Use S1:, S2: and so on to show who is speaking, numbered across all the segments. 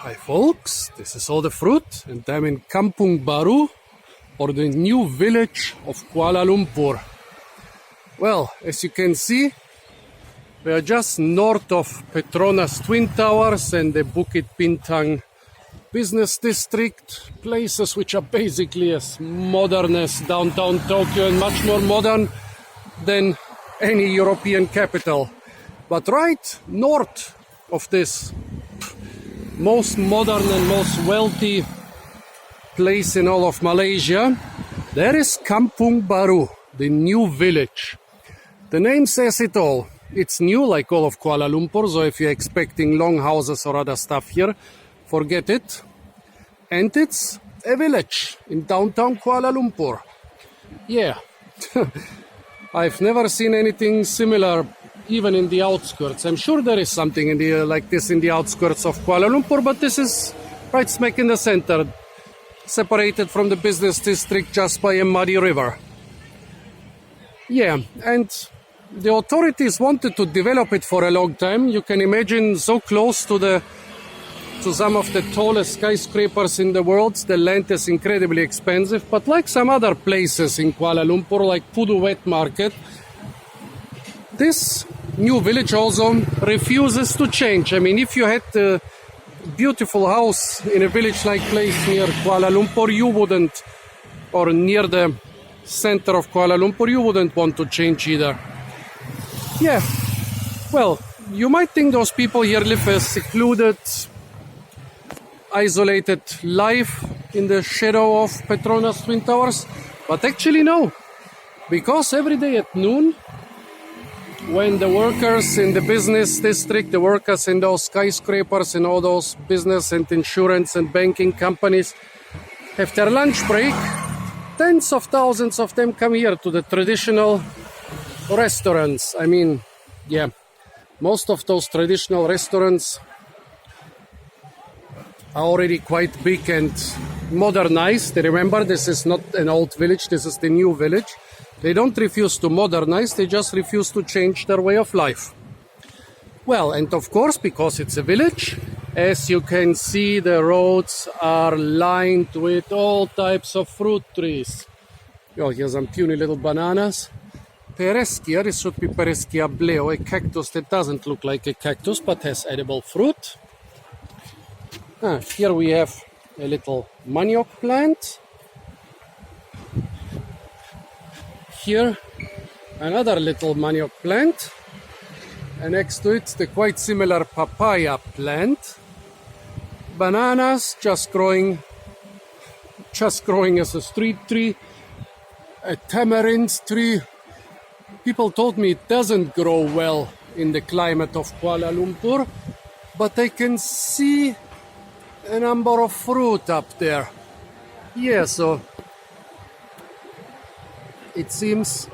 S1: Hi folks, this is all the fruit and I'm in Kampung Baru, or the new village of Kuala Lumpur. Well, as you can see, we are just north of Petronas Twin Towers and the Bukit Bintang business district, places which are basically as modern as downtown Tokyo and much more modern than any European capital. But right north of this most modern and most wealthy place in all of Malaysia, there is Kampung Baru, the new village. The name says it all. It's new like all of Kuala Lumpur, so if you're expecting long houses or other stuff here, forget it. And it's a village in downtown Kuala Lumpur. Yeah, I've never seen anything similar even in the outskirts. I'm sure there is something in the like this in the outskirts of Kuala Lumpur, but this is right smack in the center, separated from the business district just by a muddy river. Yeah, and the authorities wanted to develop it for a long time. You can imagine, so close to some of the tallest skyscrapers in the world. The land is incredibly expensive, but like some other places in Kuala Lumpur, like Pudu Wet Market, this new village also refuses to change. I mean, if you had a beautiful house in a village-like place near Kuala Lumpur, you wouldn't, or near the center of Kuala Lumpur, you wouldn't want to change either. Yeah, well, you might think those people here live a secluded, isolated life in the shadow of Petronas Twin Towers, but actually no, because every day at noon, when the workers in the business district, the workers in those skyscrapers and all those business and insurance and banking companies have their lunch break, tens of thousands of them come here to the traditional restaurants. I mean, yeah, most of those traditional restaurants are already quite big and modernized. Remember, this is not an old village, this is the new village. They don't refuse to modernize, they just refuse to change their way of life. Well, and of course, because it's a village, as you can see, the roads are lined with all types of fruit trees. Oh, here's some puny little bananas. Pereschia, this should be Pereschia bleo, a cactus that doesn't look like a cactus but has edible fruit. Here we have a little manioc plant. Here another little manioc plant, and next to it the quite similar papaya plant. Bananas just growing as a street tree. A tamarind tree. People told me it doesn't grow well in the climate of Kuala Lumpur, but I can see a number of fruit up there. Yeah, so it seems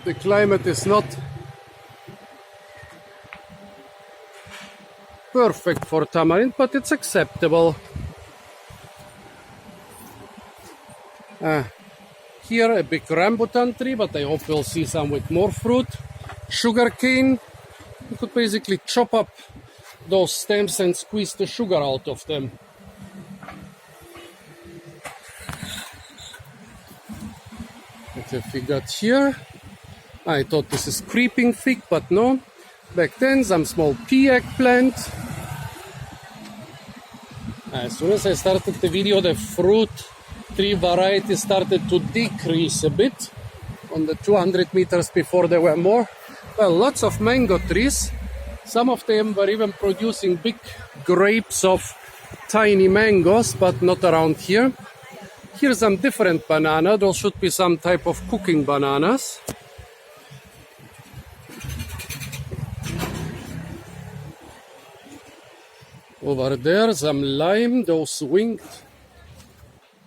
S1: the climate is not perfect for tamarind, but it's acceptable. Here a big rambutan tree, but I hope we'll see some with more fruit. Sugarcane, you could basically chop up those stems and squeeze the sugar out of them. What have we got here? I thought this is creeping fig, but no. Back then, some small pea eggplant. As soon as I started the video, the fruit tree variety started to decrease a bit. On the 200 meters before there were more. Well, lots of mango trees. Some of them were even producing big grapes of tiny mangoes, but not around here. Here's some different banana. Those should be some type of cooking bananas. Over there, some lime. Those winged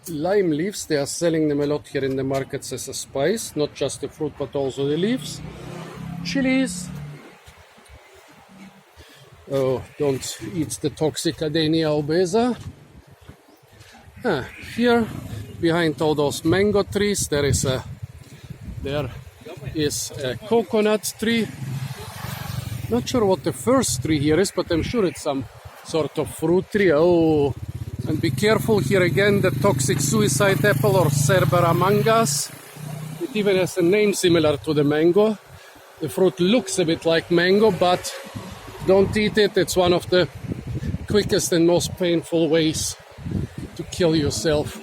S1: lime leaves, they are selling them a lot here in the markets as a spice. Not just the fruit, but also the leaves. Chilies. Oh, don't eat the toxic Adenia obesa. Here, behind all those mango trees, there is a coconut tree. Not sure what the first tree here is, but I'm sure it's some sort of fruit tree. Oh, and be careful here again, the toxic suicide apple or Cerbera mangas. It even has a name similar to the mango. The fruit looks a bit like mango, but don't eat it. It's one of the quickest and most painful ways to kill yourself.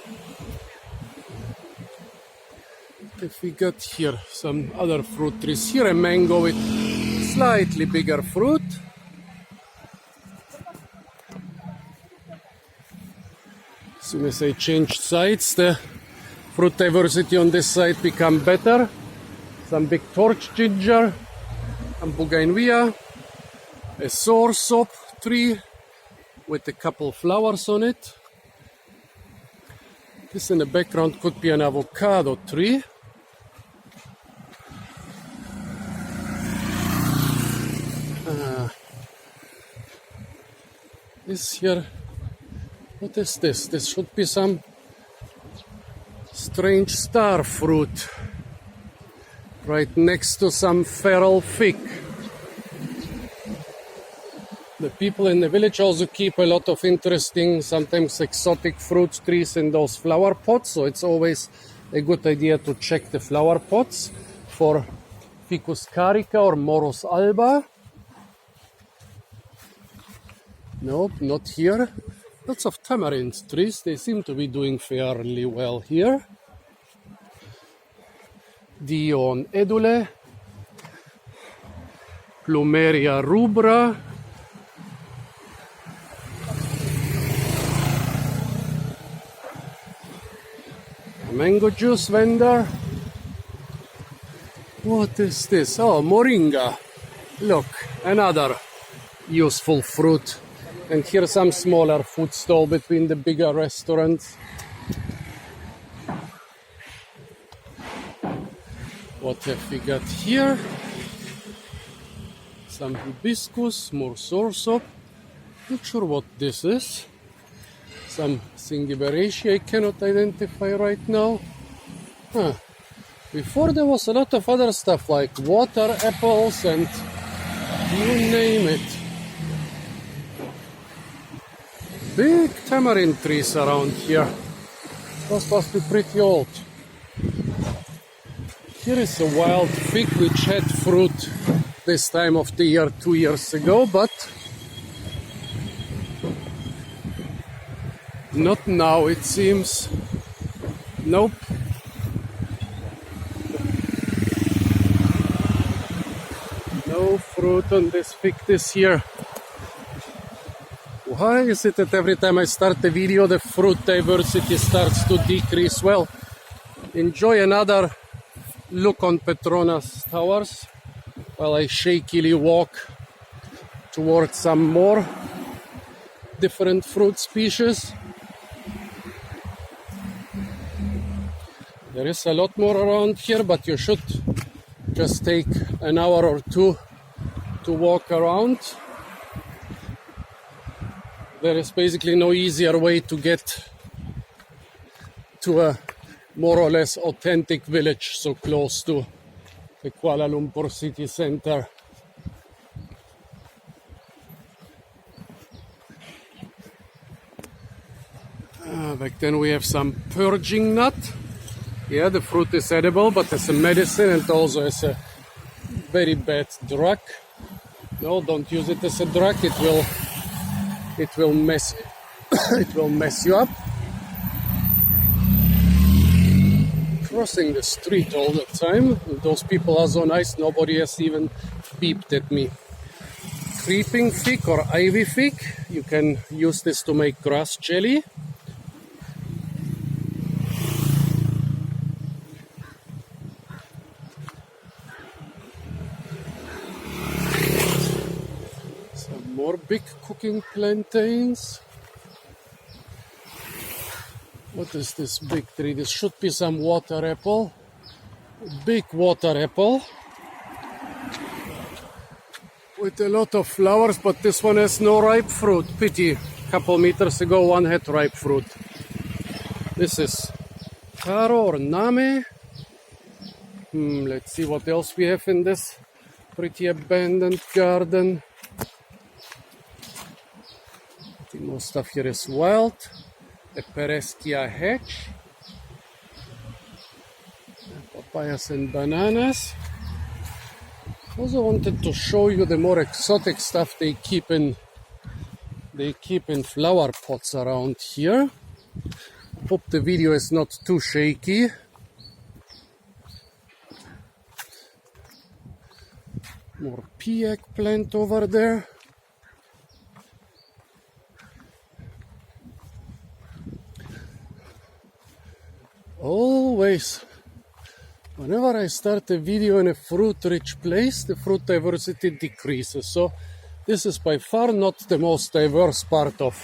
S1: If we got here some other fruit trees, here a mango with slightly bigger fruit. As soon as I change sides, the fruit diversity on this side become better. Some big torch ginger, and bougainvillea, a soursop tree with a couple flowers on it. This in the background could be an avocado tree. This here, what is this? This should be some strange star fruit right next to some feral fig. The people in the village also keep a lot of interesting, sometimes exotic fruit trees in those flower pots, so it's always a good idea to check the flower pots for Ficus carica or Morus alba. Nope, not here. Lots of tamarind trees. They seem to be doing fairly well here. Dion edule. Plumeria rubra. A mango juice vendor. What is this? Oh, moringa. Look, another useful fruit. And here's some smaller food stall between the bigger restaurants. What have we got here? Some hibiscus, more soursop. Not sure what this is. Some Singiberaceae I cannot identify right now. Before there was a lot of other stuff like water apples and you name it. Big tamarind trees around here. Those must be pretty old. Here is a wild fig which had fruit this time of the year 2 years ago, but not now it seems. Nope. No fruit on this fig this year. Why is it that every time I start the video the fruit diversity starts to decrease? Well, enjoy another look on Petronas Towers while I shakily walk towards some more different fruit species. There is a lot more around here, but you should just take an hour or two to walk around. There is basically no easier way to get to a more or less authentic village so close to the Kuala Lumpur city center. Back then we have some purging nut. Yeah, the fruit is edible, but as a medicine and also as a very bad drug. No, don't use it as a drug. It will mess you up. Crossing the street all the time. Those people are so nice, nobody has even beeped at me. Creeping fig or ivy fig. You can use this to make grass jelly. Some more big cooking plantains. What is this big tree? This should be some water apple. Big water apple. With a lot of flowers, but this one has no ripe fruit. Pity. A couple meters ago one had ripe fruit. This is taro or name. Let's see what else we have in this pretty abandoned garden. Most stuff here is wild. A Pereskia hedge. Papayas and bananas. Also wanted to show you the more exotic stuff they keep in flower pots around here. Hope the video is not too shaky. More pea eggplant over there. Always, whenever I start a video in a fruit-rich place, the fruit diversity decreases. So this is by far not the most diverse part of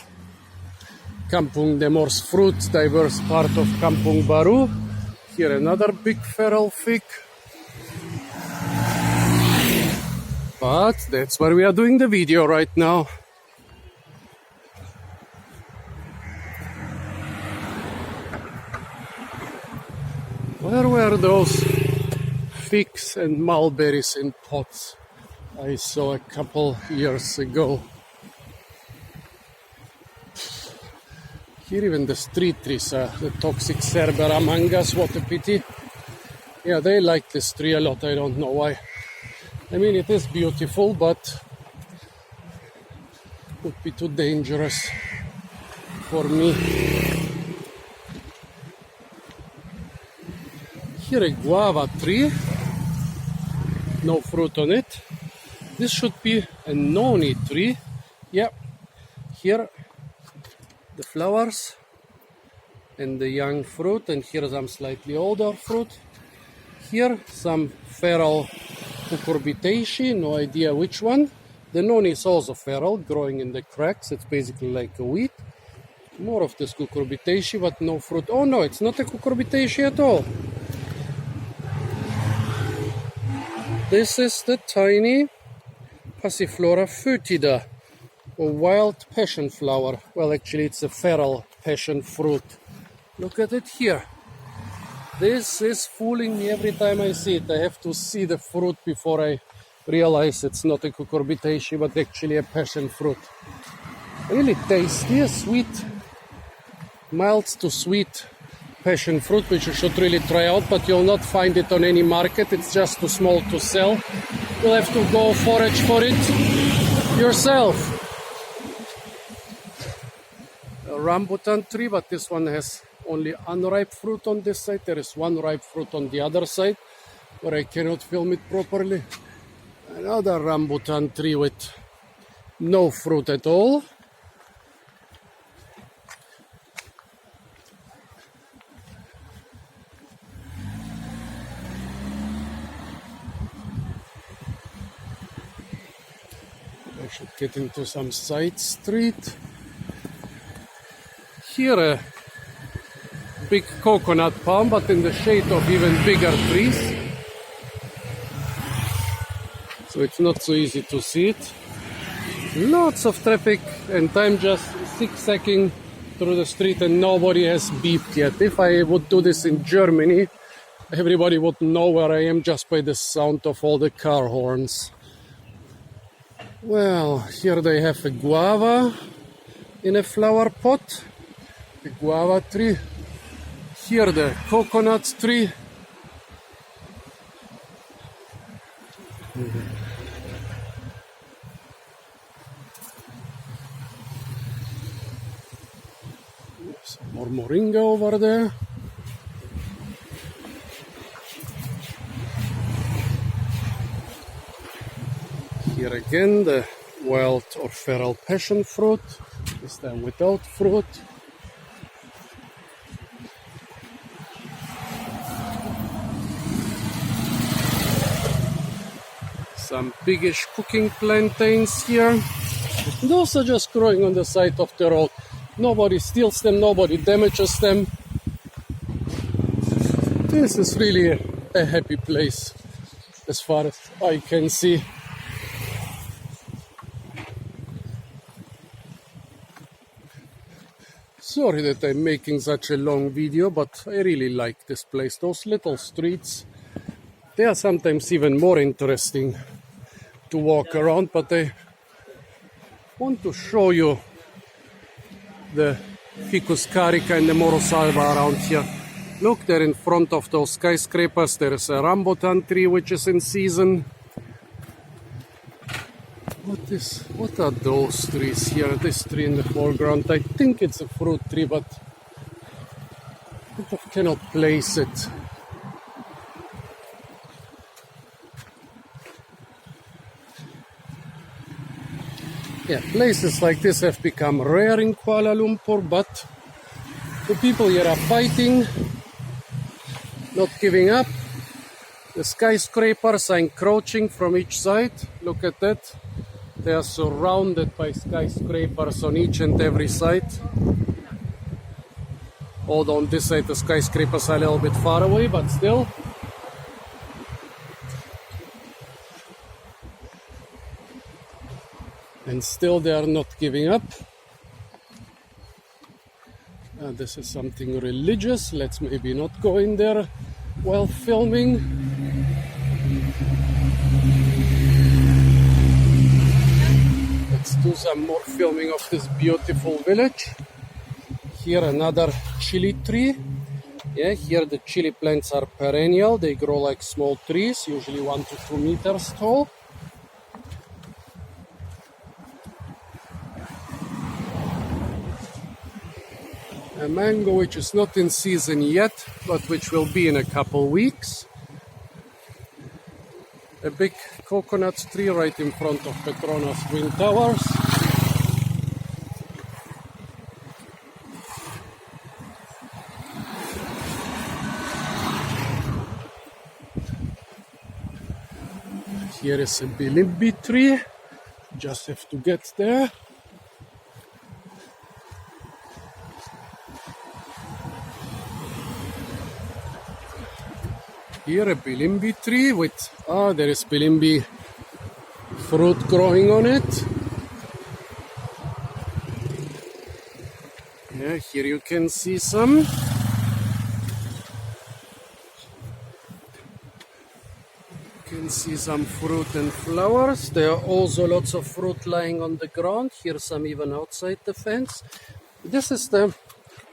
S1: the most fruit diverse part of Kampung Baru. Here another big feral fig. But that's where we are doing the video right now. Where were those figs and mulberries in pots I saw a couple years ago? Here even the street trees are the toxic Cerbera mangas, what a pity. Yeah, they like this tree a lot, I don't know why. I mean, it is beautiful, but would be too dangerous for me. Here a guava tree, no fruit on it. This should be a noni tree. Yeah, here the flowers and the young fruit, and here some slightly older fruit. Here some feral cucurbitaceae, no idea which one. The noni is also feral, growing in the cracks. It's basically like a weed. More of this cucurbitaceae, but no fruit. Oh no, it's not a cucurbitaceae at all. This is the tiny Passiflora foetida, a wild passion flower. Well, actually it's a feral passion fruit. Look at it here. This is fooling me every time I see it. I have to see the fruit before I realize it's not a cucurbitaceae, but actually a passion fruit. Really tasty, a sweet, mild to sweet passion fruit, which you should really try out, but you'll not find it on any market. It's just too small to sell. You'll have to go forage for it yourself. A rambutan tree, but this one has only unripe fruit on this side. There is one ripe fruit on the other side, where I cannot film it properly. Another rambutan tree with no fruit at all. I should get into some side street. Here a big coconut palm, but in the shade of even bigger trees. So it's not so easy to see it. Lots of traffic, and I'm just zigzagging through the street and nobody has beeped yet. If I would do this in Germany, everybody would know where I am just by the sound of all the car horns. Well, here they have a guava in a flower pot, the guava tree. Here the coconut tree. Some more moringa over there. Here again the wild or feral passion fruit, this time without fruit. Some biggish cooking plantains here. Those are just growing on the side of the road. Nobody steals them, nobody damages them. This is really a happy place as far as I can see. Sorry that I'm making such a long video, but I really like this place. Those little streets, they are sometimes even more interesting to walk around, but I want to show you the Ficus carica and the Morosalva around here. Look, there in front of those skyscrapers, there is a rambutan tree which is in season. What are those trees here? This tree in the foreground, I think it's a fruit tree, but I cannot place it. Yeah, places like this have become rare in Kuala Lumpur, but the people here are fighting, not giving up. The skyscrapers are encroaching from each side. Look at that. They are surrounded by skyscrapers on each and every side. Although on this side the skyscrapers are a little bit far away, but still. And still they are not giving up. This is something religious. Let's maybe not go in there while filming. Let's do some more filming of this beautiful village. Here another chili tree. Yeah, here the chili plants are perennial. They grow like small trees, usually 1 to 2 meters tall. A mango which is not in season yet, but which will be in a couple weeks. A big coconut tree right in front of Petronas Twin Towers. Here is a bilimbi tree. Just have to get there. Here a bilimbi tree with, there is bilimbi fruit growing on it. Yeah, here you can see some. You can see some fruit and flowers. There are also lots of fruit lying on the ground. Here some even outside the fence. This is the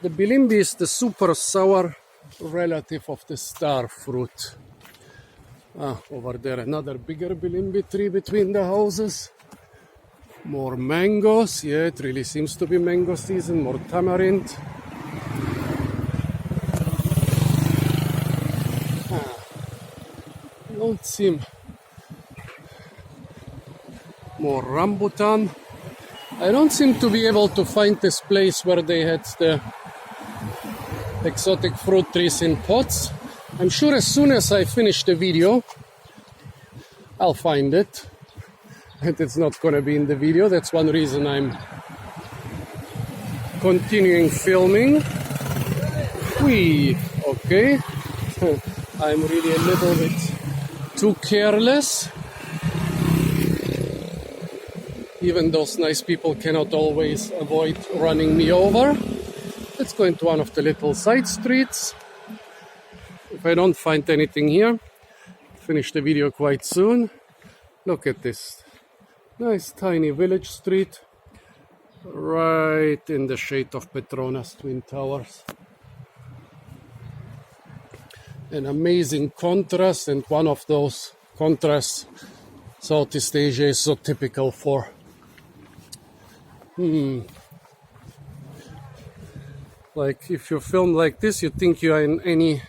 S1: bilimbi is the super sour relative of the star fruit. Over there another bigger bilimbi tree between the houses. More mangoes. Yeah, it really seems to be mango season. More tamarind. Don't seem. More rambutan. I don't seem to be able to find this place where they had the exotic fruit trees in pots. I'm sure as soon as I finish the video, I'll find it. And it's not going to be in the video. That's one reason I'm continuing filming. Okay. I'm really a little bit too careless. Even those nice people cannot always avoid running me over. Let's go into one of the little side streets. If I don't find anything here, finish the video quite soon. Look at this nice tiny village street right in the shade of Petronas Twin Towers. An amazing contrast, and one of those contrasts Southeast Asia is so typical for. Like if you film like this, you think you are in any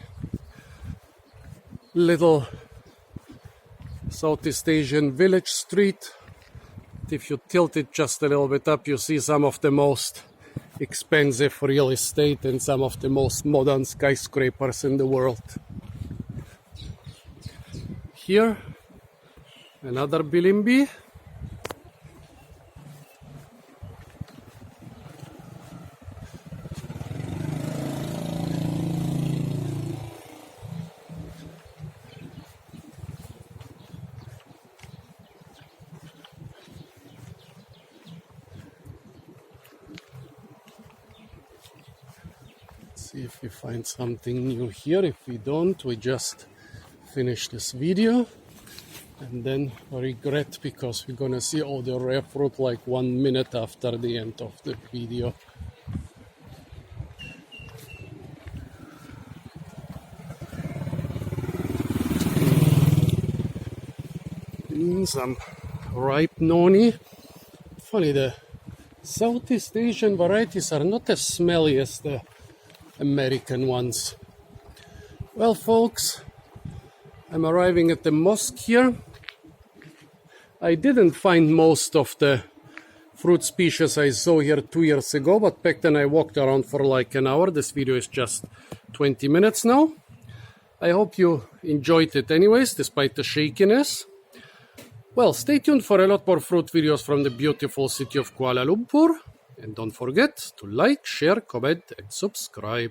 S1: little Southeast Asian village street. If you tilt it just a little bit up, you see some of the most expensive real estate and some of the most modern skyscrapers in the world. Here, another bilimbi. See if we find something new here. If we don't, we just finish this video and then regret, because we're gonna see all the rare fruit like 1 minute after the end of the video. Some ripe noni. Funny, the Southeast Asian varieties are not as smelly as the American ones. Well, folks, I'm arriving at the mosque here. I didn't find most of the fruit species I saw here 2 years ago, but back then I walked around for like an hour. This video is just 20 minutes now. I hope you enjoyed it anyways, despite the shakiness. Well, stay tuned for a lot more fruit videos from the beautiful city of Kuala Lumpur. And don't forget to like, share, comment, and subscribe.